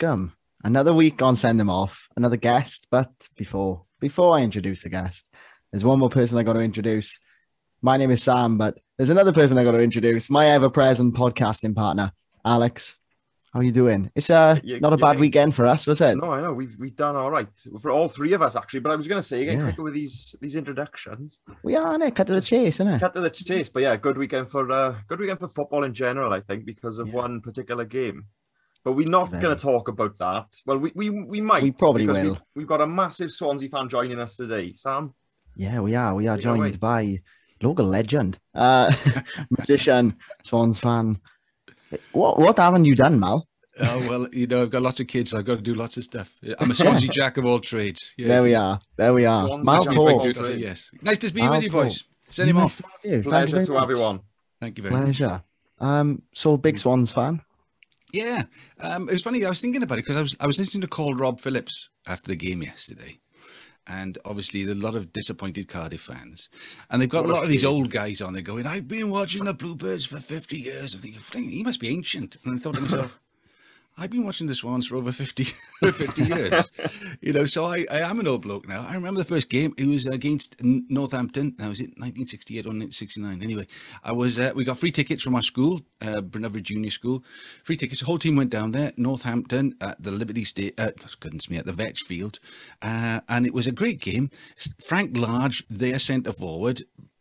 welcome. Another week on Send Them Off, another guest. But before I introduce the guest, there's one more person I got to introduce. My name is Sam, but there's another person I got to introduce. My ever-present podcasting partner, Alex. How are you doing? It's not a bad weekend for us, was it? No, I know we've done all right for all three of us actually. But I was going to say again, quicker with these introductions. We are, innit? Cut to the chase, innit? Cut to the chase. But yeah, good weekend for football in general. I think because of one particular game. But we're not going to talk about that. Well, we might. We probably will. We've got a massive Swansea fan joining us today, Sam. Yeah, we are. We are joined by local legend, magician, Swans fan. What haven't you done, Mal? Oh, well, I've got lots of kids, so I've got to do lots of stuff. I'm a Swansea jack of all trades. Yeah. There we are. Mal Paul. Yes. Nice to be with you, boys. Send him off. Pleasure to everyone. Thank you very much. Pleasure. So big Swans fan. Yeah. It was funny. I was thinking about it because I was listening to Call Rob Phillips after the game yesterday. And obviously, there are a lot of disappointed Cardiff fans. And they've got a lot of these old guys on there going, I've been watching the Bluebirds for 50 years. I'm thinking, he must be ancient. And I thought to myself, I've been watching the Swans for over 50 years. So I am an old bloke now. I remember the first game. It was against Northampton. Now, was it 1968 or 1969? Anyway, we got free tickets from our school, Brynhefryd Junior School. Free tickets. The whole team went down there. Northampton at the Liberty State, at the Vetch Field. And it was a great game. Frank Large, their centre forward,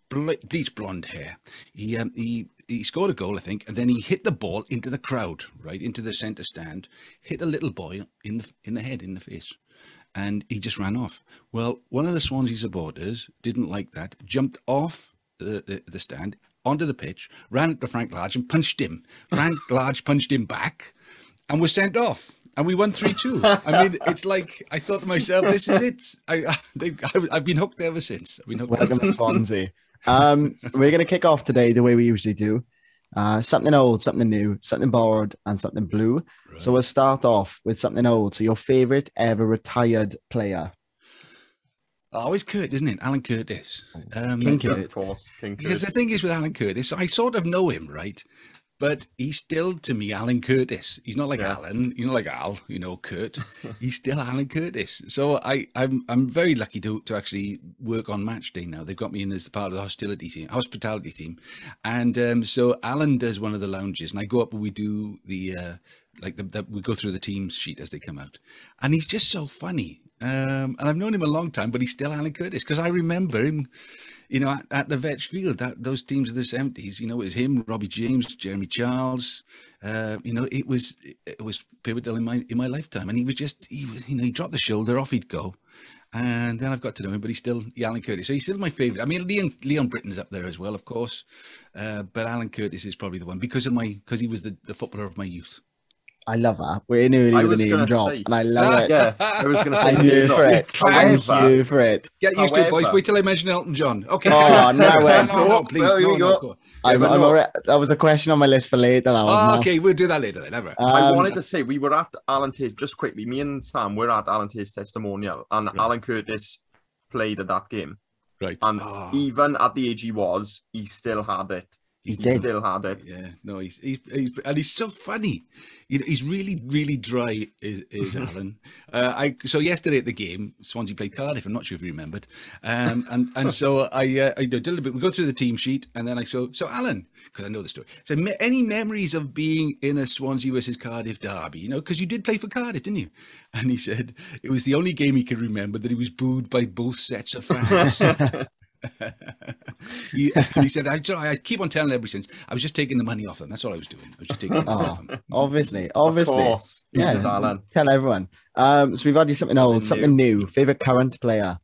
bleached blonde hair. He scored a goal, I think, and then he hit the ball into the crowd, right into the centre stand, hit a little boy in the head, in the face, and he just ran off. Well, one of the Swansea supporters didn't like that, jumped off the stand onto the pitch, ran up to Frank Large and punched him. Frank Large punched him back and was sent off. And we won 3-2. I mean, it's like, I thought to myself, this is it. I've been hooked ever since. Welcome to Swansea. We're going to kick off today the way we usually do. Something old, something new, something borrowed, and something blue. Right. So we'll start off with something old. So your favourite ever retired player? Oh, it's Kurt, isn't it? Alan Curtis. King Kurt. Of course. King because the thing is with Alan Curtis, I sort of know him, right? But he's still, to me, Alan Curtis. He's not like Alan. He's not like Al, Kurt. He's still Alan Curtis. So I'm very lucky to actually work on match day now. They've got me in as part of the hospitality team. And so Alan does one of the lounges, and I go up and we do we go through the team sheet as they come out. And he's just so funny. And I've known him a long time, but he's still Alan Curtis because I remember him. At the Vetch Field, those teams of the 70s, it was him, Robbie James, Jeremy Charles. It was pivotal in my lifetime. And he dropped the shoulder, off he'd go. And then I've got to know him, but he's still Alan Curtis. So he's still my favourite. I mean, Leon Britton's up there as well, of course. But Alan Curtis is probably the one because he was the footballer of my youth. I love that. We're in early with the name drop, and I love it. Yeah, I was going to say, I'm here for it. I'm here for it. Get used to it, boys. Wait till I mention Elton John. Okay. Oh, no way. No, please. No. I'm already, that was a question on my list for later. Okay, we'll do that later then. Never. I wanted to say we were at Alan Tate, just quickly, me and Sam were at Alan Tate's testimonial, and Alan Curtis played at that game. Right. And even at the age he was, he still had it. He still had it. Yeah, no, he's so funny. He's really, really dry. Is Alan? So yesterday at the game, Swansea played Cardiff. I'm not sure if you remembered. And so I did a little bit. We go through the team sheet, and then so Alan, because I know the story. So any memories of being in a Swansea versus Cardiff derby? Because you did play for Cardiff, didn't you? And he said it was the only game he could remember that he was booed by both sets of fans. He said, I keep on telling him ever since. I was just taking the money off him. That's all I was doing. I was just taking the money off him. Obviously. Of course. Yeah, tell everyone. So we've had you something old, something new. Favourite current player?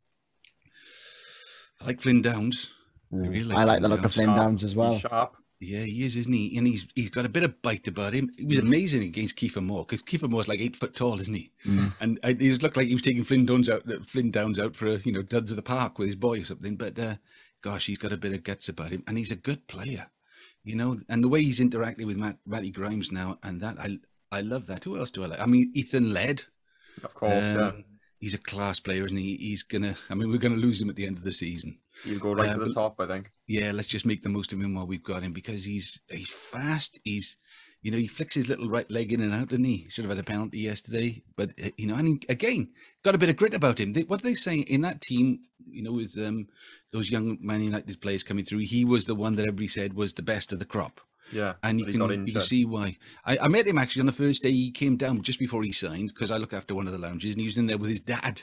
I like Flynn Downs. I like the look of Flynn Downs as well. He's sharp. Yeah, he is, isn't he? And he's got a bit of bite about him. He was amazing against Kiefer Moore because Kiefer Moore's like 8 foot tall, isn't he? And he just looked like he was taking Flynn Downs out for Duds of the Park with his boy or something. But gosh, he's got a bit of guts about him, and he's a good player, And the way he's interacting with Matty Grimes now, and that I love that. Who else do I like? I mean, Ethan Led, of course. He's a class player, isn't he? We're gonna lose him at the end of the season. He'll go right to the top, I think. Yeah, let's just make the most of him while we've got him because he's fast. He's You know, he flicks his little right leg in and out, didn't he? Should have had a penalty yesterday. But, you know, and he, again, got a bit of grit about him. What do they say in that team, you know, with those young Man United players coming through, he was the one that everybody said was the best of the crop. Yeah, and you can see why. I met him actually on the first day he came down, just before he signed, because I look after one of the lounges, and he was in there with his dad.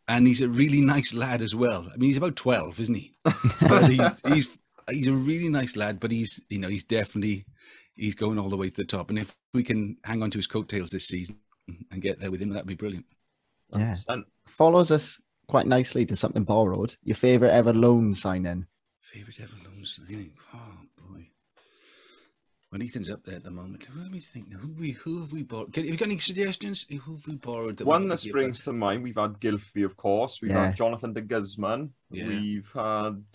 And he's a really nice lad as well. I mean, he's about 12, isn't he? But he's a really nice lad, but he's definitely going all the way to the top. And if we can hang on to his coattails this season and get there with him, that'd be brilliant. Yeah. Follows us quite nicely to something borrowed. Your favourite ever loan signing? Favourite ever loan signing? Oh, boy. Well, Ethan's up there at the moment. Let me think now. Who have we borrowed? Have you got any suggestions? Who have we borrowed? One that springs to mind, we've had Gylfi, of course. We've had Jonathan de Guzman. Yeah. We've had,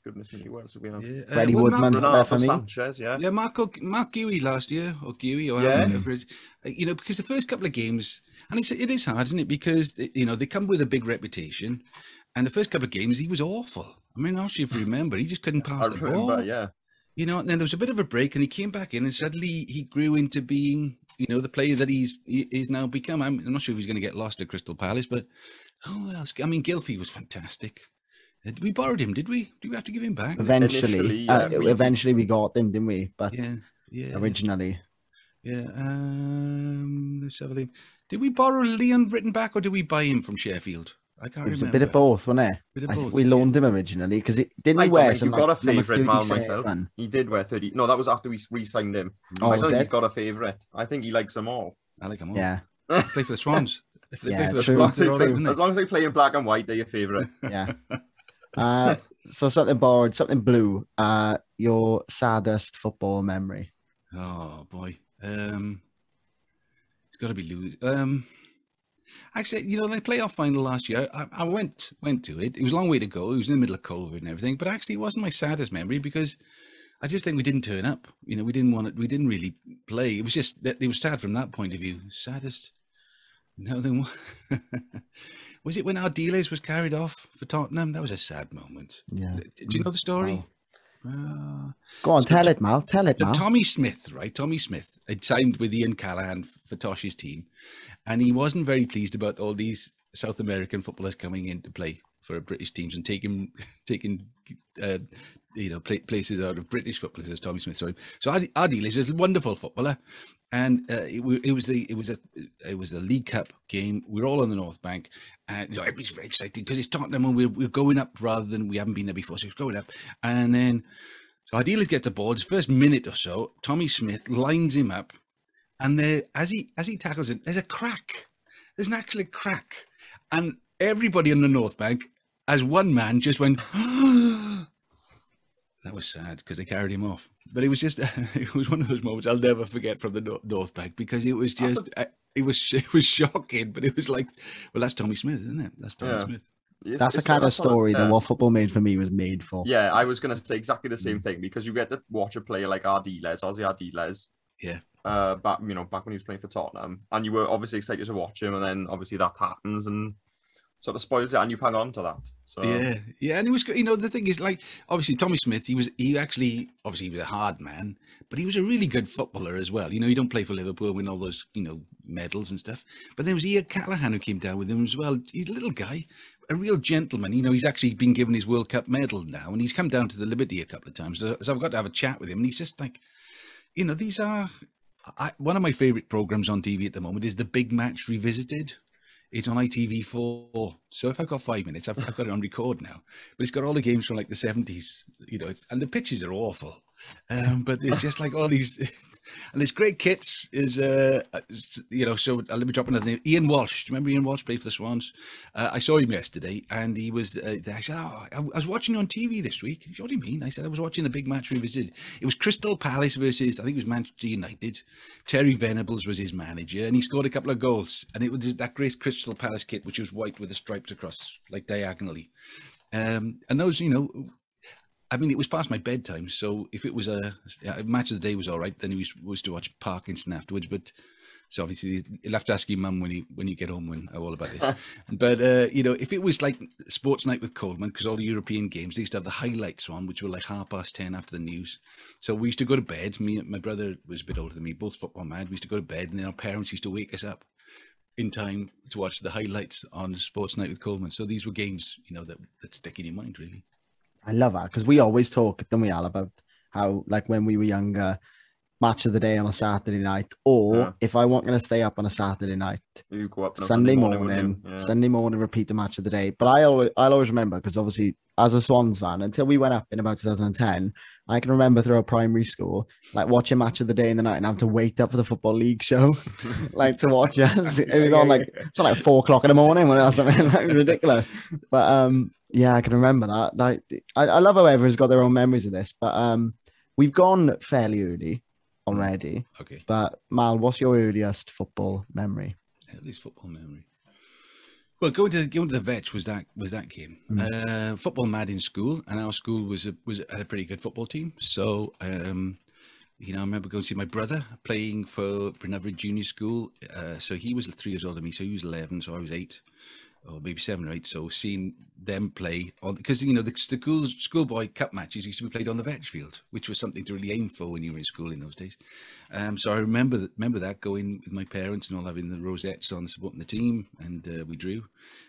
goodness me, what else have we had? Yeah. Freddie Woodman, Renato Sanchez, yeah. Yeah, Mark Guewy last year, or Guewy, or whatever. You know, because the first couple of games, and it is hard, isn't it? Because, you know, they come with a big reputation, and the first couple of games, he was awful. I mean, I'm not sure if you remember, he just couldn't pass the ball. Yeah. You know, and then there was a bit of a break, and he came back in, and suddenly he grew into being, you know, the player that he's now become. I'm not sure if he's going to get lost at Crystal Palace, but who else? I mean, Gylfi was fantastic. We borrowed him, did we? Did we have to give him back? Eventually, eventually we got him, didn't we? But originally, let's have a think. Did we borrow Leon Britton back, or did we buy him from Sheffield? I can't remember. It was a bit of both, wasn't it? I think we loaned him originally because it didn't wear some. You've got a favourite, man, myself. He did wear 30. No, that was after we re-signed him. I think he's got a favourite. I think he likes them all. I like them all. Yeah. Play for the Swans. If they play for the Swans, as long as they play in black and white, they're your favourite. Yeah. So something borrowed, something blue. Your saddest football memory? Oh boy, it's got to be lose. Actually, you know, the playoff final last year, I went to it. It was a long way to go. It was in the middle of COVID and everything, but actually, it wasn't my saddest memory because I just think we didn't turn up. You know, we didn't want it. We didn't really play. It was just that it was sad from that point of view. Saddest. No, then was it when Ardiles was carried off for Tottenham? That was a sad moment. Yeah. Did you know the story? Go on, tell it, Mal. Tell it, Mal. Tommy Smith, right? Tommy Smith had signed with Ian Callaghan for Tosh's team, and he wasn't very pleased about all these South American footballers coming in to play for British teams and taking places out of British footballers, as Tommy Smith saw him. So Adil is a wonderful footballer, and it was a League Cup game. We're all on the North Bank, and everybody's very excited because it's Tottenham and we're going up rather than we haven't been there before, so it's going up. And then so Ardiles gets the ball. His first minute or so, Tommy Smith lines him up, and there, as he tackles him, there's a crack. There's an actual crack, and everybody on the North Bank, as one man, just went. That was sad because they carried him off. But it was just, it was one of those moments I'll never forget from the North Bank because it was just, it was shocking. But it was like, well, that's Tommy Smith, isn't it? That's Tommy Smith. That's the kind of story that what football made for me was made for. Yeah, I was going to say exactly the same thing because you get to watch a player like Ardiles, Ozzy Ardiles. Yeah. Back when he was playing for Tottenham, and you were obviously excited to watch him, and then obviously that happens and sort of spoils it, and you've hung on to that. So yeah, and he was, the thing is, like, obviously Tommy Smith, he was a hard man, but he was a really good footballer as well. You know, he don't play for Liverpool, win all those, medals and stuff. But there was Ian Callaghan who came down with him as well. He's a little guy, a real gentleman. You know, he's actually been given his World Cup medal now, and he's come down to the Liberty a couple of times. So I've got to have a chat with him, and he's just like, these are one of my favourite programmes on TV at the moment is The Big Match Revisited. It's on ITV4. So if I've got 5 minutes, I've got it on record now. But it's got all the games from like the 70s, and the pitches are awful. But it's just like all these, and this great kits is, so let me drop another name. Ian Walsh. Do you remember Ian Walsh played for the Swans? I saw him yesterday, and he was, I said, I was watching on TV this week. He said, what do you mean? I said, I was watching the Big Match Revisited. It was Crystal Palace versus, I think it was Manchester United. Terry Venables was his manager, and he scored a couple of goals. And it was that great Crystal Palace kit, which was white with the stripes across, like diagonally. And those, I mean, it was past my bedtime, so if it was a match of the day was all right, then we was to watch Parkinson afterwards. But So obviously you'll have to ask your mum when you get home when all about this. But if it was like sports night with Coleman, because all the European games, they used to have the highlights on, which were like 10:30 after the news. So we used to go to bed. Me and my brother was a bit older than me, both football mad. We used to go to bed, and then our parents used to wake us up in time to watch the highlights on sports night with Coleman. So these were games, that stick in your mind, really. I love that because we always talk, don't we, Al, about how, like, when we were younger, match of the day on a Saturday night, or if I want to stay up on a Saturday night, you go up Sunday morning, repeat the match of the day. But I'll always remember, because obviously as a Swans fan, until we went up in about 2010, I can remember through primary school, like watching match of the day in the night and having to wait up for the Football League show, like to watch it. It was on like 4 o'clock in the morning or something. Like, ridiculous. But yeah, I can remember that. Like, I love how everyone's got their own memories of this. But we've gone fairly early already. Okay. But Mal, what's your earliest football memory? Earliest football memory. Well, going to the Vetch was that game. Football mad in school, and our school had a pretty good football team. So I remember going to see my brother playing for Brynavrid Junior School. So he was 3 years older than me, so he was 11, so I was 8. Or maybe 7 or 8, so seeing them play on, because the schoolboy cup matches used to be played on the Vetch field, which was something to really aim for when you were in school in those days. So I remember that going with my parents and all, having the rosettes on, supporting the team, and we drew.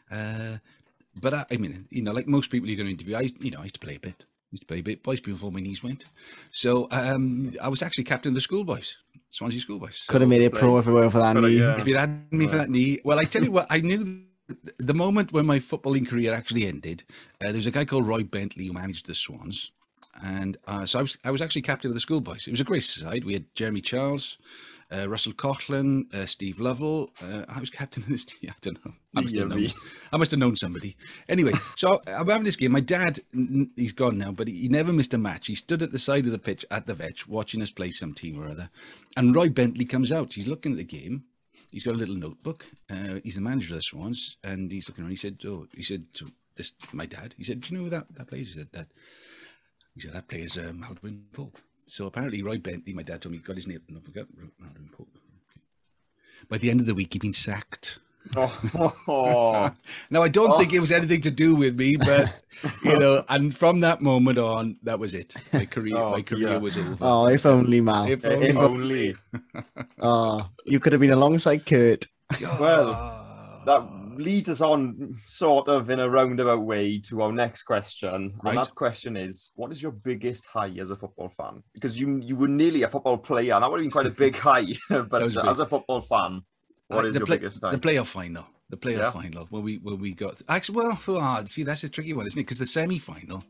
But I mean, like most people you're going to interview, I used to play a bit. Boys before my knees went. So I was actually captain of the schoolboys, Swansea schoolboys. So, could have made it pro if it weren't for that knee. If you'd had me for that knee, well, I tell you what, I knew. The moment when my footballing career actually ended, there was a guy called Roy Bentley who managed the Swans, and so I was actually captain of the schoolboys. It was a great side. We had Jeremy Charles, Russell Coughlin, Steve Lovell. I was captain of this team. I don't know. I must have known somebody. Anyway, so I'm having this game. My dad, he's gone now, but he never missed a match. He stood at the side of the pitch at the Vetch watching us play some team or other, and Roy Bentley comes out. He's looking at the game. He's got a little notebook. He's the manager of the Swans, and he's looking around. He said to my dad, he said, "Do you know who that plays?" He said that plays Maldwyn Pope. So apparently Roy Bentley, my dad told me, got his name. I forgot Maldwyn Pope. Okay. By the end of the week, he'd been sacked. Oh. Now I don't think it was anything to do with me, but and from that moment on, that was it. My career was over. Oh, if only, Mal. If only. Oh, you could have been alongside Kurt. Well, that leads us on sort of in a roundabout way to our next question. Right. And that question is, what is your biggest high as a football fan? Because you were nearly a football player, and that would have been quite a big high. But as a football fan, what is your biggest high? The playoff final. The playoff final when we got actually, see, that's a tricky one, isn't it? Because the semi-final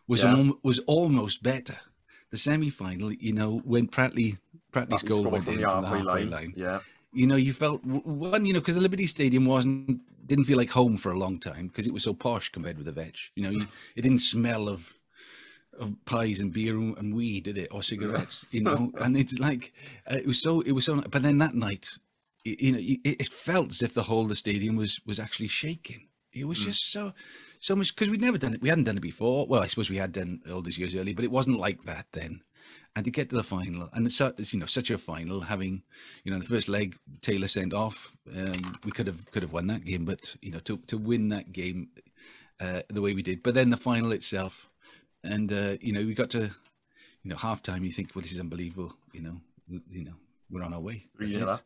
was almost better. The semi-final, when Pratley's goal went in from the halfway line. Yeah. You felt one, because the Liberty Stadium didn't feel like home for a long time because it was so posh compared with the Vetch. It didn't smell of pies and beer and weed, did it, or cigarettes? And it's like it was so. But then that night, it felt as if the whole of the stadium was actually shaking. It was just so much, because we'd never done it. We hadn't done it before. Well, I suppose we had done all these years earlier, but it wasn't like that then. And to get to the final, and it's such a final, having the first leg Taylor sent off, we could have won that game, but to win that game the way we did. But then the final itself, and we got to half time. You think, well, this is unbelievable. We're on our way. Yeah.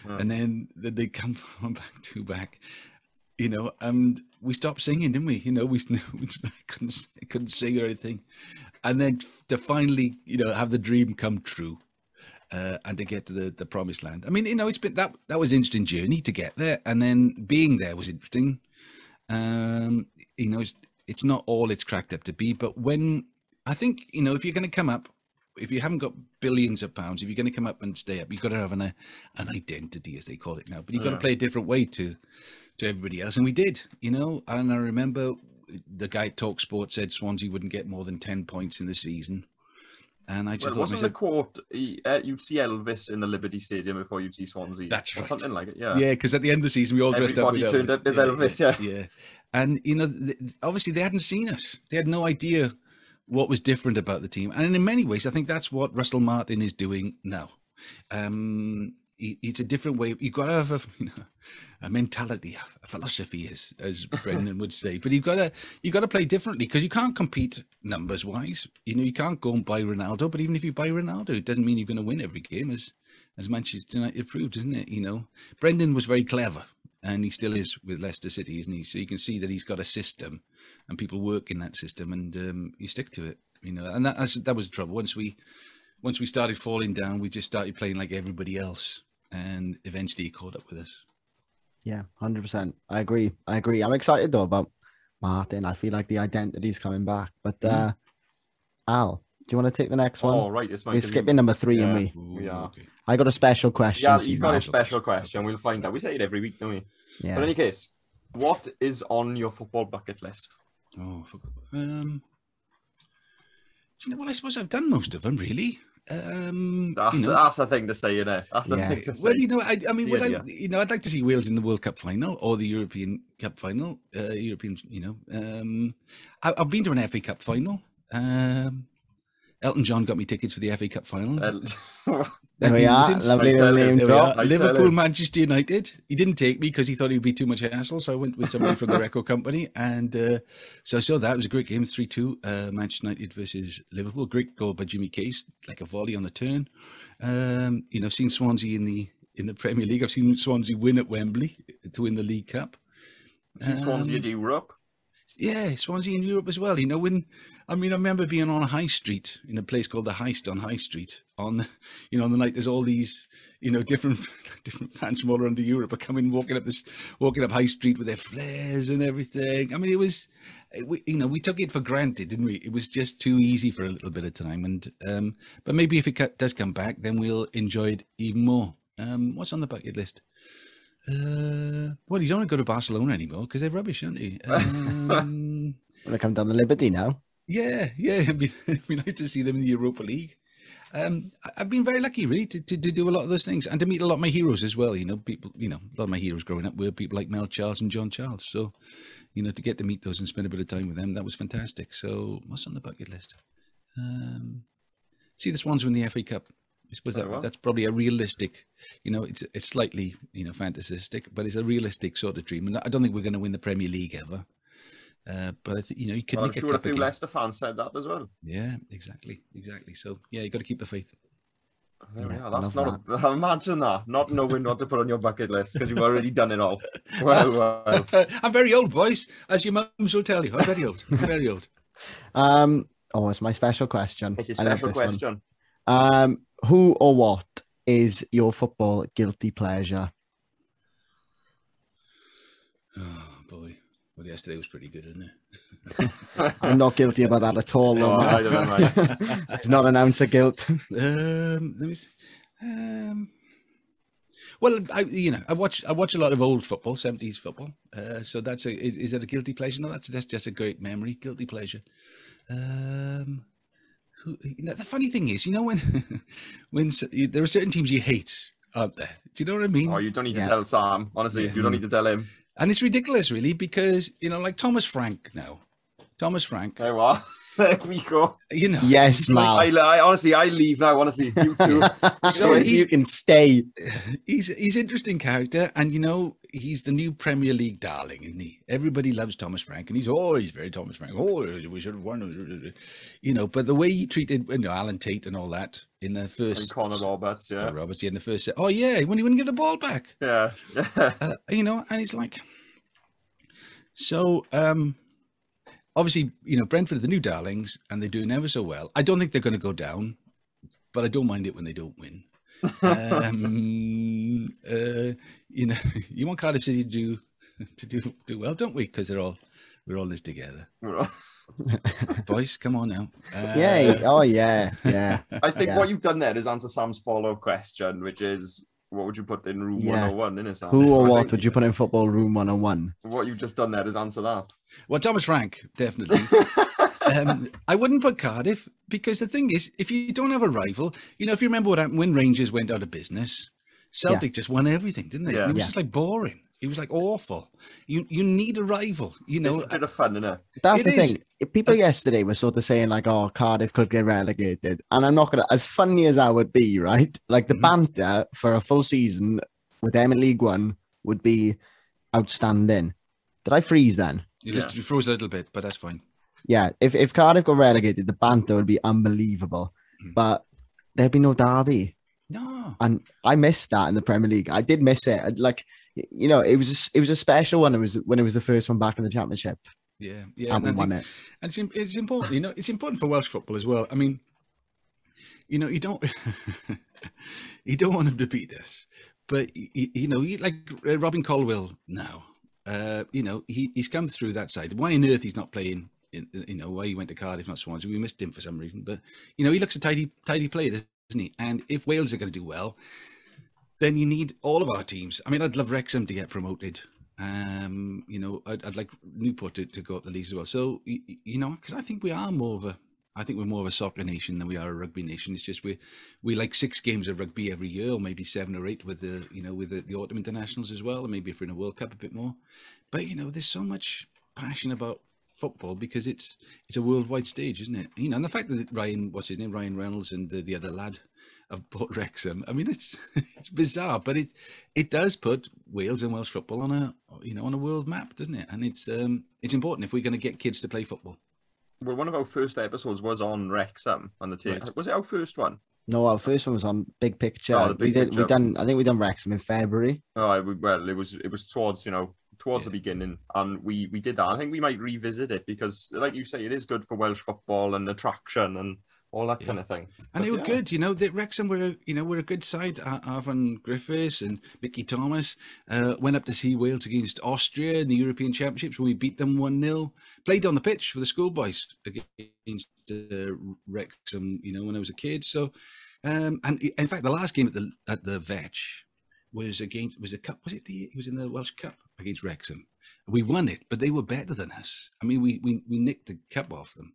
And then they come back. And we stopped singing, didn't we? We couldn't sing or anything. And then to finally, have the dream come true, and to get to the promised land. I mean, it's been that was an interesting journey to get there, and then being there was interesting. It's not all it's cracked up to be, but when I think if you're going to come up, if you haven't got billions of pounds, if you're going to come up and stay up, you've got to have an identity, as they call it now. But you've got to play a different way to everybody else, and we did. And I remember the guy at Talk Sport said Swansea wouldn't get more than 10 points in the season. And I just thought, wasn't the quote, you'd see Elvis in the Liberty Stadium before you'd see Swansea? That's right. Or something like it, yeah. Yeah, because at the end of the season, we all dressed up with Elvis. Everybody turned up as Elvis, yeah. And, obviously they hadn't seen us. They had no idea what was different about the team. And in many ways, I think that's what Russell Martin is doing now. it's a different way. You've got to have a mentality, a philosophy, as Brendan would say. But you've got to play differently, because you can't compete numbers wise. You can't go and buy Ronaldo. But even if you buy Ronaldo, it doesn't mean you're going to win every game, as Manchester United proved, isn't it? Brendan was very clever, and he still is with Leicester City, isn't he? So you can see that he's got a system, and people work in that system, and you stick to it. And that was the trouble. Once we started falling down, we just started playing like everybody else, and eventually he caught up with us. Yeah, 100%. I agree. I'm excited though about Martin. I feel like the identity's coming back. But Al, do you want to take the next one? Oh, right. We're skipping number 3, and we are. Okay. I got a special question. Yeah, he's got a special question. We'll find out. We say it every week, don't we? Yeah. But in any case, what is on your football bucket list? Oh, I suppose I've done most of them, really. That's a thing to say, isn't it? That's a thing to say. Well, I mean, I'd like to see Wales in the World Cup final or the European Cup final. I've been to an FA Cup final. Elton John got me tickets for the FA Cup final. There we are. Lovely little name drop. Liverpool, Manchester United. He didn't take me because he thought he'd be too much hassle. So I went with somebody from the record company. And so I saw that. It was a great game, 3-2, Manchester United versus Liverpool. Great goal by Jimmy Case, like a volley on the turn. I've seen Swansea in the Premier League. I've seen Swansea win at Wembley to win the League Cup. Swansea in Europe. Yeah, Swansea in Europe as well. I remember being on a high street in a place called the Heist on High Street. On the night there's all these, different fans from all around Europe are coming walking up High Street with their flares and everything. I mean, we took it for granted, didn't we? It was just too easy for a little bit of time, and but maybe if it does come back, then we'll enjoy it even more. What's on the bucket list? Well, you don't want to go to Barcelona anymore because they're rubbish, aren't they? Want to come down the Liberty now? Yeah. It'd be nice to see them in the Europa League. I've been very lucky, really, to do a lot of those things and to meet a lot of my heroes as well. People, a lot of my heroes growing up were people like Mel Charles and John Charles. So, to get to meet those and spend a bit of time with them, that was fantastic. So, what's on the bucket list? See the Swans win the FA Cup. I suppose that's probably a realistic, it's slightly, fantasistic, but it's a realistic sort of dream. And I don't think we're going to win the Premier League ever. But I think, you could nick a cup a few Leicester fans said that as well. Yeah, exactly. So, you got to keep the faith. That's not. Imagine that, not knowing what to put on your bucket list because you've already done it all. Well. I'm very old, boys, as your mums will tell you. I'm very old. It's my special question. It's a special question. Who or what is your football guilty pleasure? Oh boy. Well, yesterday was pretty good, isn't it? I'm not guilty about that at all. No, I don't know, right? It's not an ounce of guilt. Let me see. Well, I watch a lot of old football, 70s football. So is that a guilty pleasure? No, that's just a great memory. Guilty pleasure. The funny thing is, when there are certain teams you hate, aren't there? Do you know what I mean? Oh, you don't need to tell Sam. Honestly, you don't need to tell him. And it's ridiculous, really, because, like Thomas Frank now. Thomas Frank. There we are. There we go. Yes, Mal. I honestly, I leave now. Honestly, you too. So you can stay. He's an interesting character, and he's the new Premier League darling, isn't he? Everybody loves Thomas Frank, and he's always very Thomas Frank. Oh, we should have won. But the way he treated Alan Tate and all that in the first, and Connor Roberts, in the first set. Oh yeah, when he wouldn't give the ball back. Yeah. And it's like, so. Obviously, Brentford are the new darlings, and they're doing ever so well. I don't think they're going to go down, but I don't mind it when they don't win. You want Cardiff City to do well, don't we? Because we're all in this together. Boys, come on now. Yay! Oh yeah. I think what you've done there is answer Sam's follow-up question, which is, what would you put in room 101, innit, Sam? Who or what would you put in football room 101? What you've just done there is answer that. Well, Thomas Frank, definitely. I wouldn't put Cardiff, because the thing is, if you don't have a rival, if you remember what happened when Rangers went out of business, Celtic just won everything, didn't they? Yeah. And it was just like boring. It was like awful. You need a rival, you know. It's a bit of fun, isn't it? That's the thing. People yesterday were sort of saying like, "Oh, Cardiff could get relegated," and I'm not gonna. As funny as that would be, right? Like the banter for a full season with them in League One would be outstanding. Did I freeze then? You froze a little bit, but that's fine. Yeah, if Cardiff got relegated, the banter would be unbelievable. But there'd be no derby. No, and I missed that in the Premier League. I did miss it. Like, you know, it was a special one. It was when it was the first one back in the Championship. Yeah, and we won it. And it's important. You know, it's important for Welsh football as well. I mean, you know, you don't want him to beat us, but you know, like Robin Colwell now. You know, he's come through that side. Why on earth he's not playing? You know, why he went to Cardiff, not Swansea. We missed him for some reason, but you know, he looks a tidy player, doesn't he? And if Wales are going to do well, then you need all of our teams. I mean, I'd love Wrexham to get promoted. You know, I'd like Newport to go up the league as well. So you know, because I think we're more of a soccer nation than we are a rugby nation. It's just we like 6 games of rugby every year, or maybe 7 or 8 with the autumn internationals as well, and maybe if we're in a World Cup a bit more. But you know, there's so much passion about football because it's a worldwide stage, isn't it? You know, and the fact that Ryan Reynolds and the other lad have bought Wrexham. I mean, it's bizarre, but it does put Wales and Welsh football on a world map, doesn't it? And it's important if we're going to get kids to play football. Well, one of our first episodes was on Wrexham on the team. Right. Was it our first one? No, our first one was on Big Picture. Oh, I think we done Wrexham in February. Oh, well, it was towards the beginning, and we did that. I think we might revisit it because, like you say, it is good for Welsh football and attraction and all that kind of thing. And they were good, you know. The Wrexham were a good side. Arvan Griffiths and Mickey Thomas went up to see Wales against Austria in the European Championships when we beat them 1-0. Played on the pitch for the schoolboys against Wrexham, you know, when I was a kid. So, and in fact, the last game at the Vetch was the cup. It was in the Welsh Cup against Wrexham. We won it, but they were better than us. I mean, we nicked the cup off them.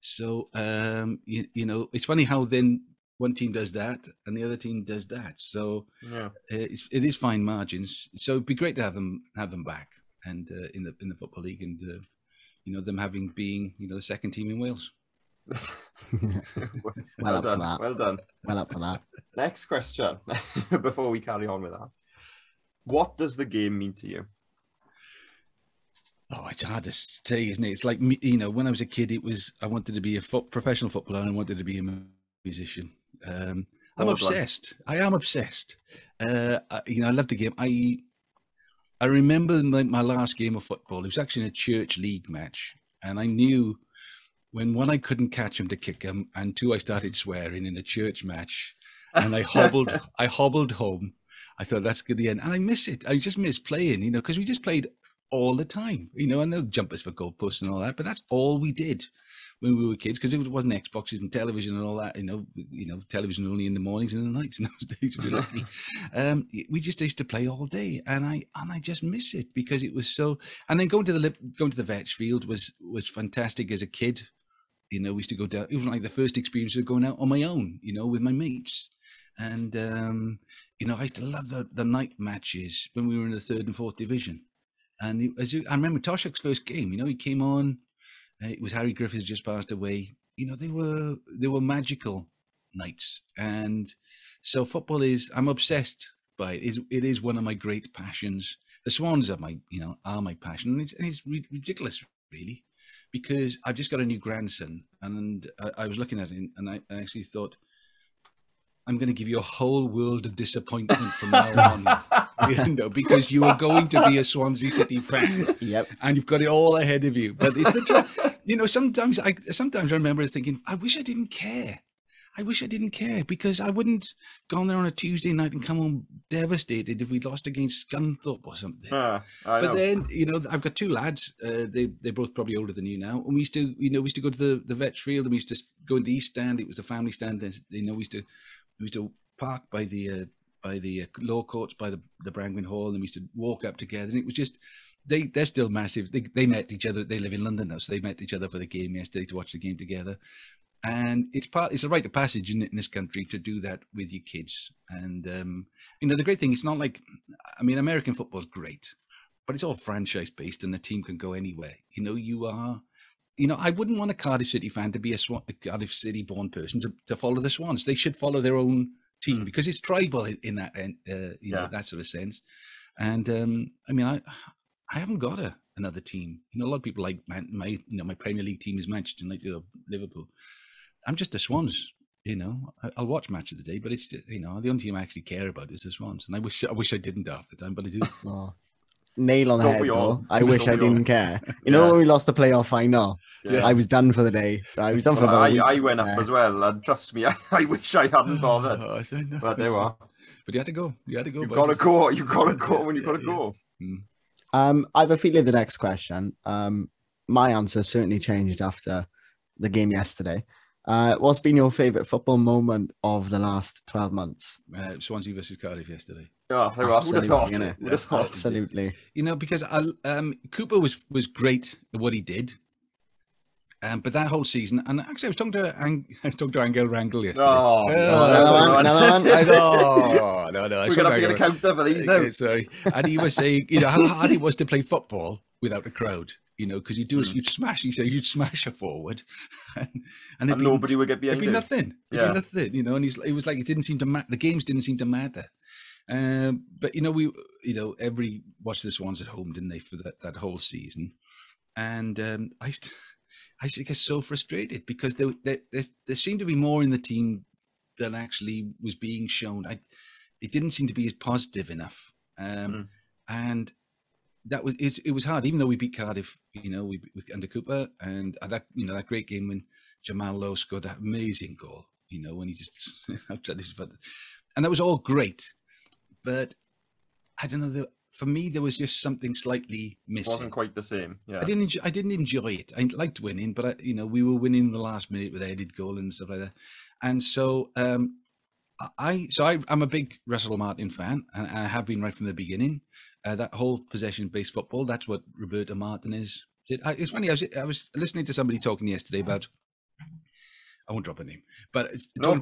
So, you know, it's funny how then one team does that and the other team does that. So it is fine margins. So it'd be great to have them back and in the Football League and, you know, them being, you know, the second team in Wales. Well up done. For that. Well done. Well up for that. Next question, before we carry on with that. What does the game mean to you? Oh, it's hard to say, isn't it? It's like, you know, when I was a kid, I wanted to be a professional footballer and I wanted to be a musician. I'm obsessed. I am obsessed. You know, I love the game. I remember my last game of football. It was actually in a church league match. And I knew when, one, I couldn't catch him to kick him, and 2, I started swearing in a church match. And I hobbled home. I thought, that's good, the end. And I miss it. I just miss playing, you know, because we just played all the time. You know, I know jumpers for goalposts and all that, but that's all we did when we were kids, because it wasn't Xboxes and television and all that. You know, television only in the mornings and the nights in those days, if you're lucky. We just used to play all day, and I just miss it because it was so. And then going to the Vetch Field was fantastic as a kid. You know, we used to go down. It was like the first experience of going out on my own, you know, with my mates. And you know, I used to love the night matches when we were in the 3rd and 4th division. And I remember Toshak's first game. You know, he came on. It was Harry Griffiths just passed away. You know, they were magical nights. And so football I'm obsessed by it. It is one of my great passions. The Swans are my passion. And it's ridiculous, really, because I've just got a new grandson, and I was looking at him, and I actually thought, I'm going to give you a whole world of disappointment from now on, you know, because you are going to be a Swansea City fan. Yep. And you've got it all ahead of you. But it's you know, sometimes I remember thinking, I wish I didn't care. Because I wouldn't gone there on a Tuesday night and come home devastated if we'd lost against Scunthorpe or something. But then, you know, I've got 2 lads. They're both probably older than you now. And we used to go to the Vetch Field, and we used to go in the East Stand. It was the family stand. You know, we used to park by the law courts, by the Brangwyn Hall, and we used to walk up together. And it was just, they're still massive. They met each other. They live in London now, so they met each other for the game yesterday to watch the game together. And it's a rite of passage in this country to do that with your kids. And, the great thing, it's not like, American football is great, but it's all franchise based and the team can go anywhere. I wouldn't want a Cardiff City fan to be a Cardiff City born person to follow the Swans. They should follow their own team because it's tribal in that, that sort of sense. And, I haven't got another team. A lot of people like my Premier League team is Manchester United or Liverpool. I'm just the Swans, I'll watch Match of the Day, but it's just, the only team I actually care about is the Swans. And I wish I didn't half the time, but I do. Oh, nail on the head, though. I wish I didn't care. When we lost the playoff final, I was done for the day. I was done for about a week. I went up as well, and trust me, I wish I hadn't bothered. But there we are. But you had to go. You've got to go. You've got to go when you've got to go. I have a feeling the next question, my answer certainly changed after the game yesterday. What's been your favourite football moment of the last 12 months? Swansea versus Cardiff yesterday. Oh, who would have thought? Absolutely. Because Cooper was great at what he did. But that whole season, and actually, I was talking to Angel Rangel yesterday. Another one. No. We're gonna have to get a counter for these. Okay, sorry. And he was saying, how hard it was to play football without a crowd. Because you'd smash. He said you'd smash a forward, and nobody would get behind. It'd be nothing. It'd be nothing. And it was like it didn't seem to matter. The games didn't seem to matter. But we watched the Swans at home, didn't they, for that whole season? And I just get so frustrated because there seemed to be more in the team than actually was being shown. It didn't seem to be as positive enough, and it was hard. Even though we beat Cardiff, under Cooper, and that great game when Jamal Lowe scored that amazing goal. When he just and that was all great, but I don't know. For me, there was just something slightly missing. It wasn't quite the same. Yeah, I didn't enjoy it. I liked winning, but we were winning in the last minute with a headed goal and stuff like that. And so, I'm a big Russell Martin fan, and I have been right from the beginning. That whole possession-based football, that's what Roberto Martinez did. It's funny. I was listening to somebody talking yesterday about. I won't drop a name, but go on.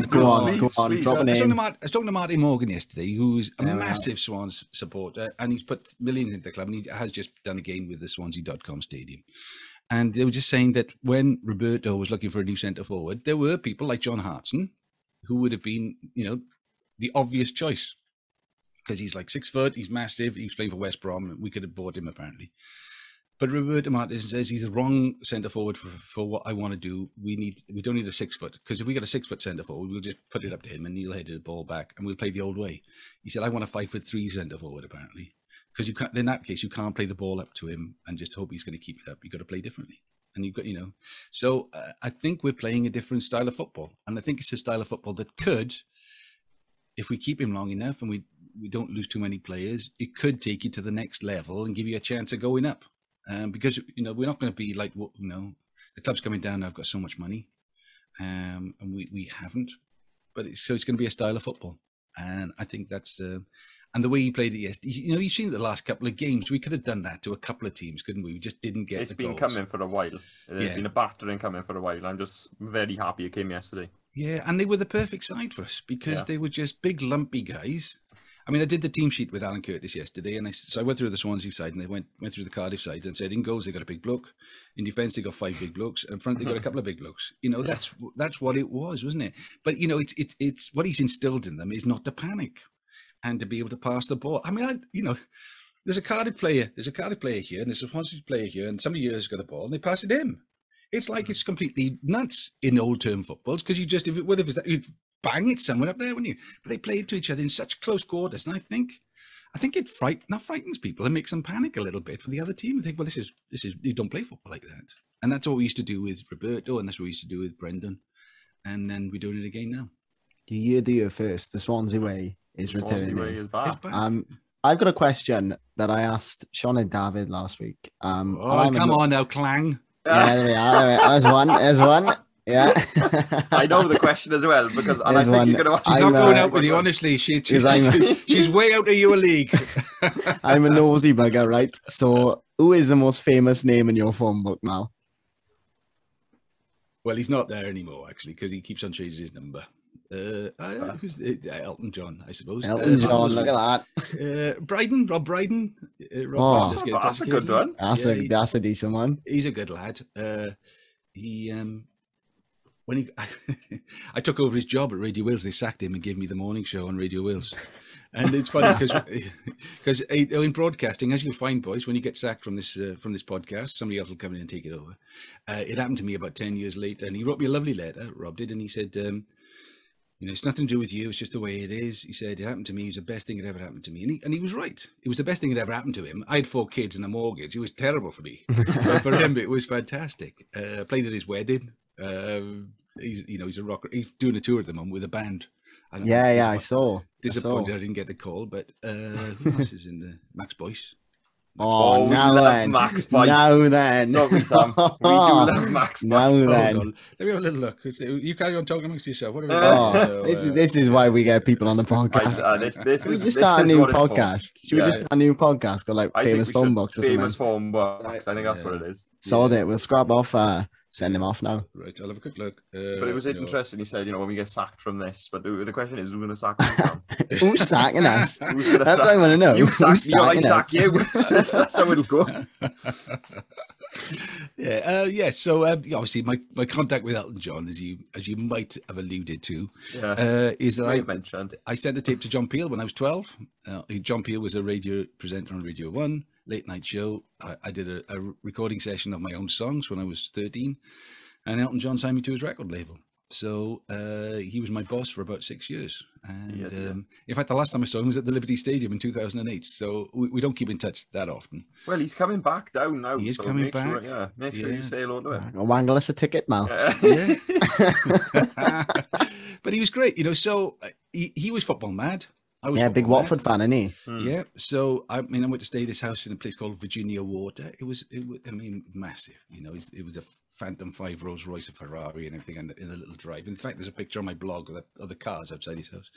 Drop a name. I was talking to Martin Morgan yesterday, who's a massive Swans supporter, and he's put millions into the club, and he has just done a game with the Swansea.com stadium. And they were just saying that when Roberto was looking for a new centre forward, there were people like John Hartson who would have been, the obvious choice because he's like 6 foot, he's massive, he was playing for West Brom, and we could have bought him apparently. But Roberto Martinez says he's the wrong centre forward for what I want to do. We don't need a 6 foot, because if we got a 6 foot centre forward, we'll just put it up to him and he'll head the ball back and we'll play the old way. He said, I want a 5'3" centre forward apparently, because you can't. In that case, you can't play the ball up to him and just hope he's going to keep it up. You got to play differently, and you've got So I think we're playing a different style of football, and I think it's a style of football that could, if we keep him long enough and we don't lose too many players, it could take you to the next level and give you a chance of going up. Because we're not going to be like the club's coming down now. I've got so much money, and we haven't. But it's going to be a style of football, and I think that's and the way he played it yesterday. You've seen the last couple of games. We could have done that to a couple of teams, couldn't we? We just didn't get. It's been coming for a while. It's been a battering coming for a while. I'm just very happy it came yesterday. Yeah, and they were the perfect side for us because they were just big lumpy guys. I mean, I did the team sheet with Alan Curtis yesterday, and I went through the Swansea side, and they went through the Cardiff side, and said in goals they got a big bloke, in defence they got 5 big blokes, and in front they got a couple of big blokes. That's what it was, wasn't it? But it's what he's instilled in them is not to panic, and to be able to pass the ball. I mean, there's a Cardiff player here, and there's a Swansea player here, and somebody here has got the ball, and they pass it him. It's like it's completely nuts in old term footballs because you'd bang it somewhere up there, wouldn't you? But they played to each other in such close quarters, and I think it frightens people. It makes them panic a little bit for the other team and think, well, this is you don't play football like that. And that's what we used to do with Roberto, and that's what we used to do with Brendan, and then we're doing it again now. You heard the year first. The Swansea way is returning. Swansea way is back. I've got a question that I asked Sean and David last week. Come on now, Clang. Yeah, there we are. There's one. Yeah, I know the question as well because I think you're going to. She's not going out with you, honestly. She's way out of your league. I'm a nosy bugger, right? So, who is the most famous name in your phone book now? Well, he's not there anymore, actually, because he keeps on changing his number. Elton John, I suppose. Elton John, look at that. Rob Brydon. That's a good one. That's a decent one. He's a good lad. When I took over his job at Radio Wales, they sacked him and gave me the morning show on Radio Wales. And it's funny because in broadcasting, as you'll find, boys, when you get sacked from this podcast, somebody else will come in and take it over. It happened to me about 10 years later, and he wrote me a lovely letter, Rob did, and he said, it's nothing to do with you, it's just the way it is. He said, it happened to me, it was the best thing that ever happened to me. And he was right. It was the best thing that ever happened to him. I had 4 kids and a mortgage. It was terrible for me. But for him, it was fantastic. I played at his wedding. He's a rocker. He's doing a tour at the moment with a band. I saw. Disappointed I didn't get the call, but who else is in the Max Boyce? Now then. Max Boyce. Now then. Don't we, Sam? We do love Max Boyce. Now then. Let me have a little look. You carry on talking amongst yourself. This is why we get people on the podcast. Should we just start a new podcast? Should we just start a new podcast called like Famous Phone Box or something? Famous Phone Box. I think that's what it is. Sold it. We'll scrap off. Send him off now. Right, I'll have a quick look. But it was interesting. He said, when we get sacked from this, but the question is, who's going to sack us? Who's sacking us? That's what I want to know. You sack you. That's how it'll go. So obviously, my contact with Elton John, as you might have alluded to, is that I sent a tape to John Peel when I was 12. John Peel was a radio presenter on Radio 1. Late night show. I did a recording session of my own songs when I was 13, and Elton John signed me to his record label. So he was my boss for about 6 years. And in fact, the last time I saw him was at the Liberty Stadium in 2008. So we don't keep in touch that often. Well, he's coming back down now. He is coming back. Make sure you say hello to him. I'll wangle us a ticket, Mal. Yeah. But he was great, So he was football mad. Big Watford fan, isn't he? Yeah. So I went to stay at his house in a place called Virginia Water. It was massive. It was a Phantom 5 Rolls Royce, a Ferrari, and everything in the little drive. In fact, there's a picture on my blog of the cars outside his house.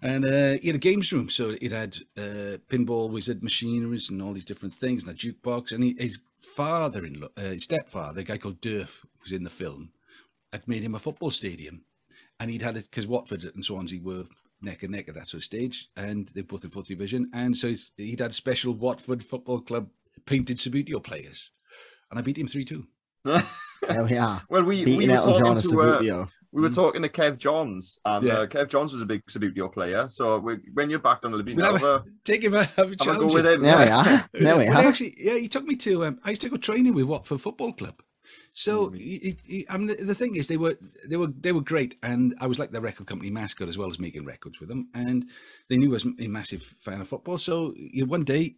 And he had a games room, so it had pinball wizard machineries and all these different things, and a jukebox. And his father-in-law, his stepfather, a guy called Durf, who was in the film, had made him a football stadium, and he'd had it because Watford and Swansea were neck and neck at that sort of stage, and they're both in 4th division, and so he'd had special Watford Football Club painted Subbuteo players, and I beat him 3-2. There we are. Well, we were talking to Kev Johns, and Kev Johns was a big Subbuteo player, so when you're back on the Libby, take him have a challenge. Go with him. There we are. Actually, he took me to I used to go training with Watford Football Club. So the thing is, they were great, and I was like the record company mascot as well as making records with them, and they knew I was a massive fan of football. So one day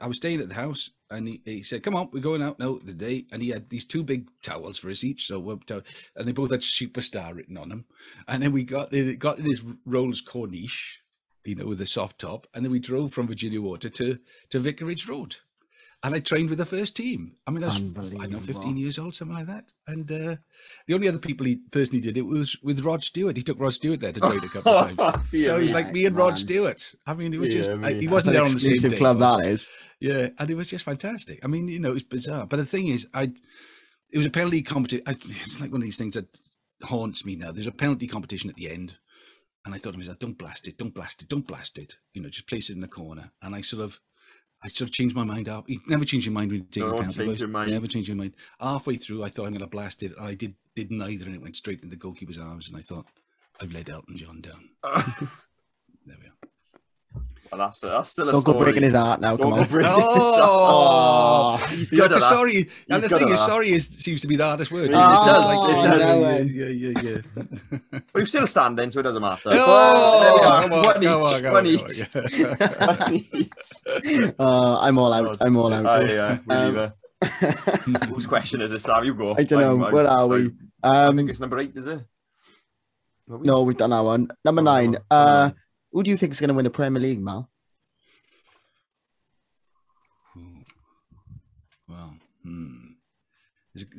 I was staying at the house, and he said, "Come on, we're going out now the day," and he had these 2 big towels for us each, and they both had Superstar written on them, and then we got in his Rolls Corniche, with a soft top, and then we drove from Virginia Water to Vicarage Road. And I trained with the first team. I mean, I was 15 years old, something like that. And the only other person he did it was with Rod Stewart. He took Rod Stewart there to train a couple of times. So he's like me and Rod Stewart. I mean, it was just, he wasn't there on the same day. Club that is. Yeah, and it was just fantastic. I mean, it was bizarre. But the thing is, it was a penalty competition. It's like one of these things that haunts me now. There's a penalty competition at the end. And I thought to myself, don't blast it, don't blast it, don't blast it. Just place it in the corner. And I sort of changed my mind up. You never change your mind when you take a penalty. Never change your mind. Halfway through, I thought I'm going to blast it. I did neither, and it went straight into the goalkeeper's arms. And I thought, I've let Elton John down. There we are. Well, that's still a story. Don't go breaking his heart now. Come on. He's good at that. Sorry. And the thing is, sorry seems to be the hardest word. It does. Yeah. But you're still standing, so it doesn't matter. Come on. I'm all out. Yeah, whose question is it, Sam? You go. I don't know. Where are we? I think it's number 8, is it? No, we've done that one. Number 9. Who do you think is going to win the Premier League, Mal? Well,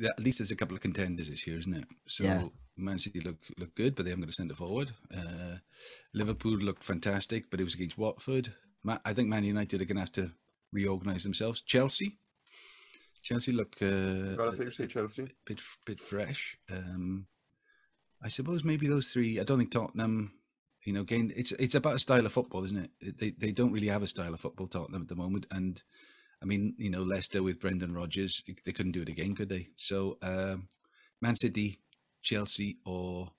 at least there's a couple of contenders this year, isn't it? So yeah. Man City look good, but they haven't got a centre forward. Liverpool looked fantastic, but it was against Watford. I think Man United are going to have to reorganise themselves. Chelsea Chelsea look Got a few, say Chelsea. Bit fresh. I suppose maybe those three. I don't think Tottenham. Again, it's about a style of football, isn't it? They don't really have a style of football, Tottenham, at the moment. And I mean, Leicester with Brendan Rodgers, they couldn't do it again, could they? So, Man City, Chelsea, or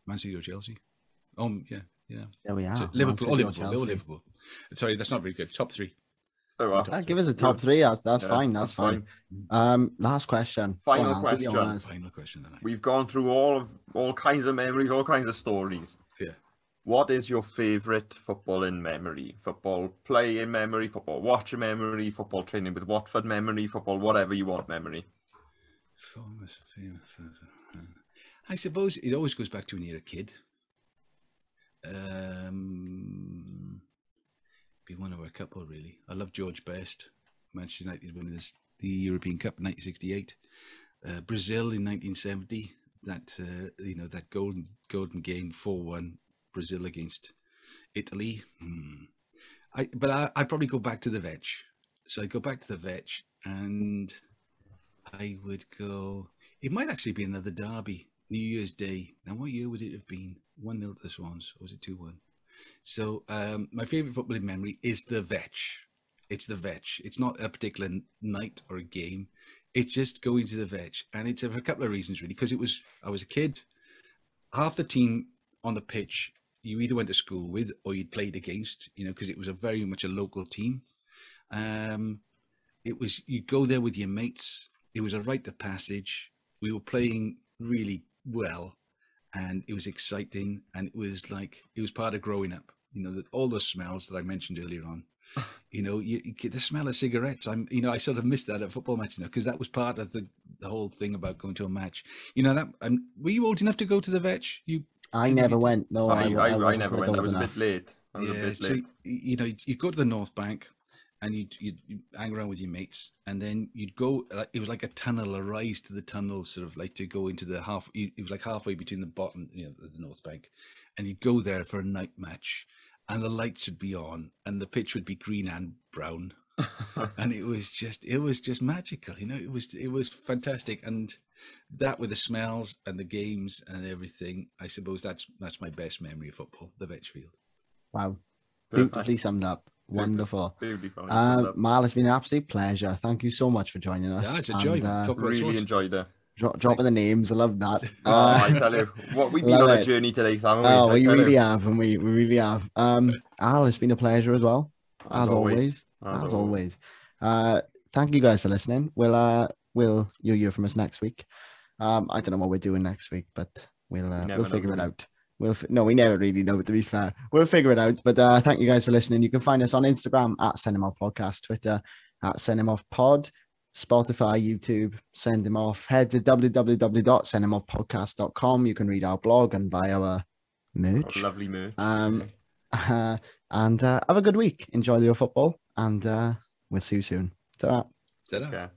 Man City or Chelsea. Yeah. There we are. So Liverpool or Liverpool. Sorry, that's not very good. Top three. Give us a top three. That's fine. That's fine. Last question. Final question. Then. We've gone through all kinds of memories, all kinds of stories. Yeah. What is your favourite football in memory? Football play in memory, football watch in memory, football training with Watford memory, football whatever you want memory. I suppose it always goes back to when you're a kid. Be one of a couple, really. I love George Best, Manchester United winning the European Cup in 1968, Brazil in 1970. That golden game 4-1 Brazil against Italy. I'd probably go back to the veg. So I go back to the veg, and I would go. It might actually be another derby, New Year's Day. Now, what year would it have been? 1-0 to the Swans, or was it 2-1? So my favourite football in memory is the veg. It's the veg. It's not a particular night or a game. It's just going to the veg. And it's for a couple of reasons, really. Because I was a kid. Half the team on the pitch, you either went to school with or you'd played against, because it was very much a local team. You'd go there with your mates. It was a rite of passage. We were playing really well. And it was exciting, and it was part of growing up. All those smells that I mentioned earlier on. You get the smell of cigarettes. I sort of missed that at football matches now, because that was part of the whole thing about going to a match. Were you old enough to go to the veg? I never went. No, I never went. I was a bit late. So you'd go to the North Bank, and you'd hang around with your mates, and then you'd go. It was like a tunnel, a rise to the tunnel, sort of like to go into the half. It was like halfway between the bottom, the North Bank, and you'd go there for a night match, and the lights would be on, and the pitch would be green and brown, and it was just magical. It was fantastic, and that with the smells and the games and everything, I suppose that's my best memory of football, the veg field. Wow, beautifully summed up. Wonderful. Mal, it's been an absolute pleasure. Thank you so much for joining us. Yeah, it's a joy. Really enjoyed it. Dropping the names, I love that. I tell you, we've been on a journey today, Sam. We really have, and we really have. Al, it's been a pleasure as well. As always. Thank you guys for listening. You'll hear from us next week. I don't know what we're doing next week, but we'll figure it out. We never really know, to be fair. We'll figure it out. But thank you guys for listening. You can find us on Instagram at Send Him Off Podcast, Twitter at Send Him Off Pod, Spotify, YouTube, Send Him Off. Head to www.sendhimoffpodcast.com. You can read our blog and buy our merch. Our lovely merch. And have a good week. Enjoy your football, and we'll see you soon. Ta-ra. Ta-ra.